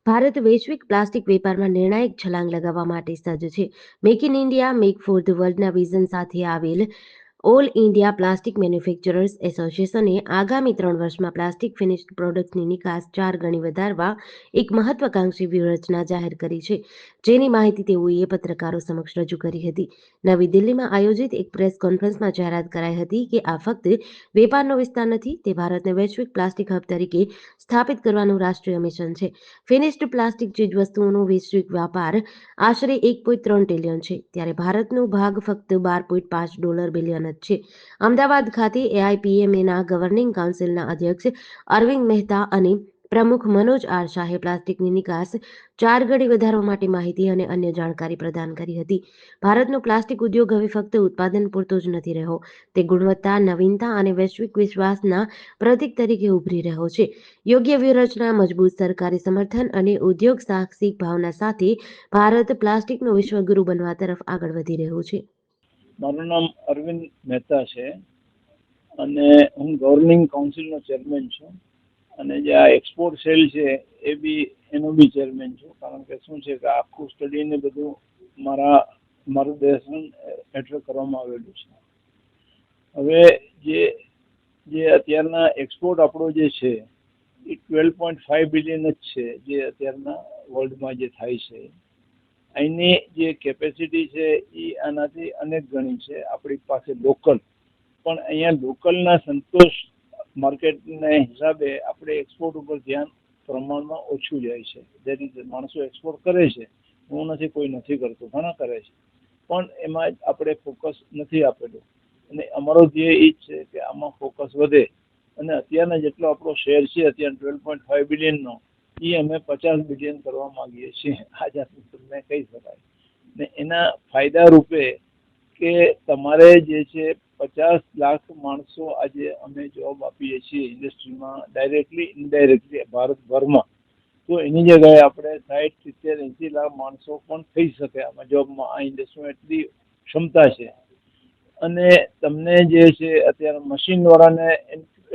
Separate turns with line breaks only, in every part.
ભારત વૈશ્વિક પ્લાસ્ટિક વેપારમાં નિર્ણાયક છલાંગ લગાવવા માટે સજ્જ છે. Make in India, make for the વર્લ્ડના વિઝન સાથે આવેલ ઓલ ઇન્ડિયા પ્લાસ્ટિક મેન્યુફેક્ચરર્સ એસોસિએશને આગામી 3 વર્ષમાં પ્લાસ્ટિક ફિનિશ્ડ પ્રોડક્ટ્સની નિકાસ 4 ગણી વધારવા એક મહત્વાકાંક્ષી વ્યૂહરચના જાહેર કરી છે, જેની માહિતી તેઓએ પત્રકારો સમક્ષ રજૂ કરી હતી. નવી દિલ્હીમાં આયોજિત એક પ્રેસ કોન્ફરન્સમાં જાહેરાત કરાઈ હતી કે આ ફક્ત વેપારનો વિસ્તાર નથી, તે ભારતને વૈશ્વિક પ્લાસ્ટિક હબ તરીકે સ્થાપિત કરવાનું રાષ્ટ્રીય મિશન છે. ફિનિશ્ડ પ્લાસ્ટિક ચીજવસ્તુઓનો વૈશ્વિક વ્યાપાર આશરે 1.3 ટ્રિલિયન છે, ત્યારે ભારતનો ભાગ ફક્ત $12.5 બિલિયન જ છે. અમદાવાદ ખાતે એઆઈપીએમએના ગવર્નિંગ કાઉન્સિલના અધ્યક્ષ અરવિંદ મહેતા અને પ્રમુખ મનોજ આર શાહે પ્લાસ્ટિકની નિકાસ 4 ગણી વધારવા માટે માહિતી અને અન્ય જાણકારી પ્રદાન કરી હતી. ભારતનો પ્લાસ્ટિક ઉદ્યોગ હવે ફક્ત ઉત્પાદન પૂરતો જ નથી રહ્યો, તે ગુણવત્તા, નવીનતા અને વૈશ્વિક વિશ્વાસના પ્રતીક તરીકે ઉભરી રહ્યો છે. યોગ્ય વ્યૂહરચના, મજબૂત સરકારી સમર્થન અને ઉદ્યોગ સાહસિક ભાવના સાથે ભારત પ્લાસ્ટિકનો વિશ્વગુરુ બનવા તરફ આગળ વધી રહ્યું છે.
મારું નામ અરવિંદ મહેતા છે અને હું ગવર્નિંગ કાઉન્સિલનો ચેરમેન છું અને જે આ એક્સપોર્ટ સેલ છે એ બી એનો બી ચેરમેન છું. કારણ કે શું છે કે આખું સ્ટડીને બધું માર્ગદર્શન હેઠળ કરવામાં આવેલું છે. હવે જે અત્યારના એક્સપોર્ટ આપણો જે છે એ 12.5 બિલિયન જ છે, જે અત્યારના વર્લ્ડમાં જે થાય છે. અહીંની જે કેપેસિટી છે એ આનાથી અનેક ગણી છે આપણી પાસે લોકલ, પણ અહીંયા લોકલના સંતોષ માર્કેટના હિસાબે આપણે એક્સપોર્ટ ઉપર ધ્યાન પ્રમાણમાં ઓછું જાય છે. જે રીતે માણસો એક્સપોર્ટ કરે છે, હું નથી, કોઈ નથી કરતું, ઘણા કરે છે, પણ એમાં આપણે ફોકસ નથી આપેલું. અને અમારો ધ્યેય એ જ છે કે આમાં ફોકસ વધે અને અત્યારના જેટલો આપણો શેર છે અત્યારે 12.5 બિલિયનનો, એ અમે 50 બિલિયન કરવા માંગીએ છીએ. આ જાતનું તમને કહી શકાય. ને એના ફાયદા રૂપે કે તમારે જે છે 50 લાખ માણસો આજે અમે જોબ આપીએ છીએ ઇન્ડસ્ટ્રીમાં, ડાયરેક્ટલી ઇનડાયરેક્ટલી ભારતભરમાં. તો એની જગ્યાએ આપણે 60, 70, 80 લાખ માણસો પણ થઈ શકે આમાં જોબમાં. આ ઇન્ડસ્ટ્રીમાં એટલી ક્ષમતા છે. અને તમને જે છે અત્યારે મશીનવાળાને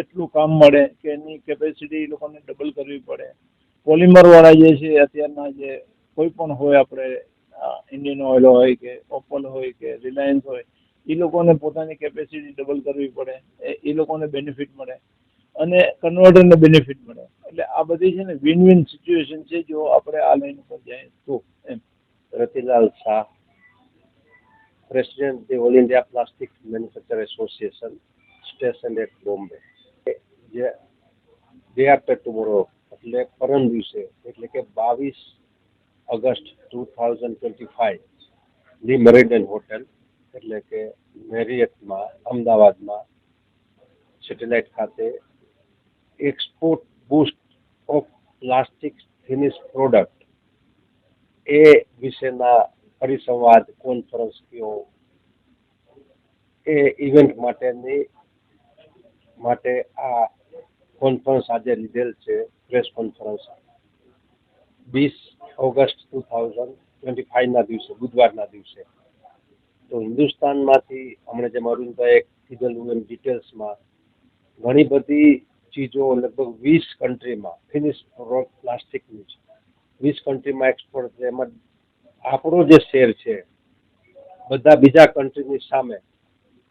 એટલું કામ મળે કે એની કેપેસિટી એ લોકોને ડબલ કરવી પડે. પોલિમરવાળા જે છે અત્યારના, જે કોઈ પણ હોય, આપણે ઇન્ડિયન ઓઇલ હોય કે ઓપલ હોય કે રિલાયન્સ હોય, એ લોકોને પોતાની કેપેસિટી ડબલ કરવી પડે, એ લોકોને બેનિફિટ મળે અને કન્વર્ટરને બેનિફિટ મળે. એટલે આ બધી છે ને વિન વિન સિચ્યુએશન છે જો આપણે આ લાઈન ઉપર જાય તો. M.
Ratilal Shah, president the all India plastic manufacture association, station at Bombay. જે ડે આફ્ટર ટુમોરો એટલે પરમ દિવસે, એટલે કે 22 ઓગસ્ટ 2025 ધી મેરિડિયન હોટેલ એટલે કે મેરિયટમાં અમદાવાદમાં સેટેલાઇટ ખાતે export boost of plastic finish product એ વિશેના પરિસંવાદ કોન્ફરન્સ કયો એ ઇવેન્ટ માટે આ કોન્ફરન્સ આજે લીધેલ છે. પ્રેસ કોન્ફરન્સ 20 ઓગસ્ટ 2025ના દિવસે, બુધવારના દિવસે. તો હિન્દુસ્તાનમાંથી હમણાં જેમ અરવિંદભાઈએ કીધેલું એમ ડિટેલ્સમાં ઘણી બધી ચીજો લગભગ 20 કન્ટ્રીમાં ફિનિશ પ્લાસ્ટિકની છે, 20 કન્ટ્રીમાં એક્સપોર્ટ છે. એમાં આપણો જે શેર છે બધા બીજા કન્ટ્રીની સામે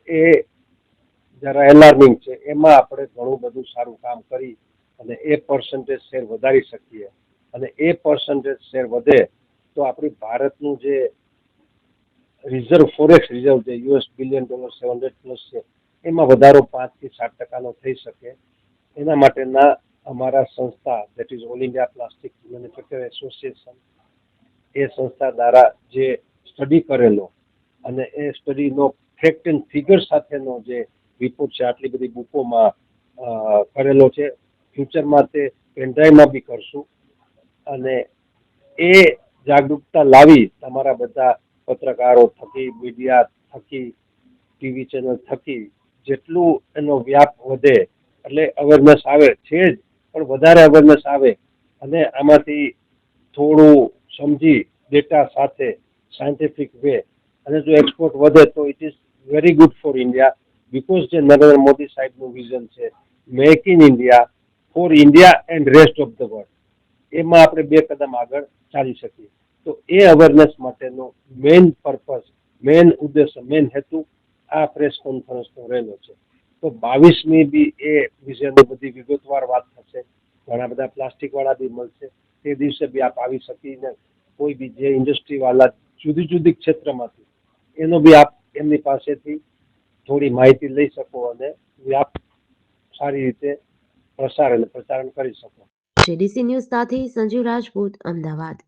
એ જરા એલાર્મિંગ છે. એમાં આપણે ઘણું બધું સારું કામ કરી અને એ પર્સન્ટેજ શેર વધારી શકીએ. અને એ પર્સન્ટેજ શેર વધે તો આપણી ભારતનું જે રિઝર્વ, ફોરેક્સ રિઝર્વ છે $1 બિલિયન 700+ છે, એમાં વધારો 5 થી 7% થઈ શકે. એના માટેના અમારા સંસ્થા, that is all India plastic manufacture association, એ સંસ્થા દ્વારા જે સ્ટડી કરેલો અને એ સ્ટડીનો ફેક્ટ એન્ડ ફિગર સાથેનો જે રિપોર્ટ છે, આટલી બધી બુકોમાં કરેલો છે. ફ્યુચરમાં તે પેનડ્રાઈવમાં બી કરશું અને એ જાગૃતતા લાવી તમારા બધા પત્રકારો થકી, મીડિયા થકી, ટીવી ચેનલ થકી જેટલું એનો વ્યાપ વધે એટલે અવેરનેસ આવે છે જ, પણ વધારે અવેરનેસ આવે અને આમાંથી થોડું સમજી ડેટા સાથે સાયન્ટિફિક વે અને જો એક્સપોર્ટ વધે તો it is very good for India. Because જે નરેન્દ્ર મોદી સાહેબનું વિઝન છે make in India for India and rest of the world, એમાં આપણે 2 કદમ આગળ ચાલી શકીએ. તો એ અવેરનેસ માટેનો મેઇન પર્પઝ, મેઇન ઉદ્દેશ્ય, મેઇન હેતુ આ પ્રેસ કોન્ફરન્સનો રહેલો છે. તો 22મી બી એ વિશેની બધી વિગતવાર વાત થશે. ઘણા બધા પ્લાસ્ટિકવાળા બી મળશે. તે દિવસે બી આપ આવી શકીને કોઈ બી જે ઇન્ડસ્ટ્રીવાળા જુદી જુદી ક્ષેત્રમાંથી એનો બી આપ એમની પાસેથી થોડી માહિતી લઈ શકો અને આપ સારી રીતે પ્રસાર અને પ્રચારણ કરી શકો.
જેડીસી ન્યૂઝ સાથે સંજીવ રાજપૂત, અમદાવાદ.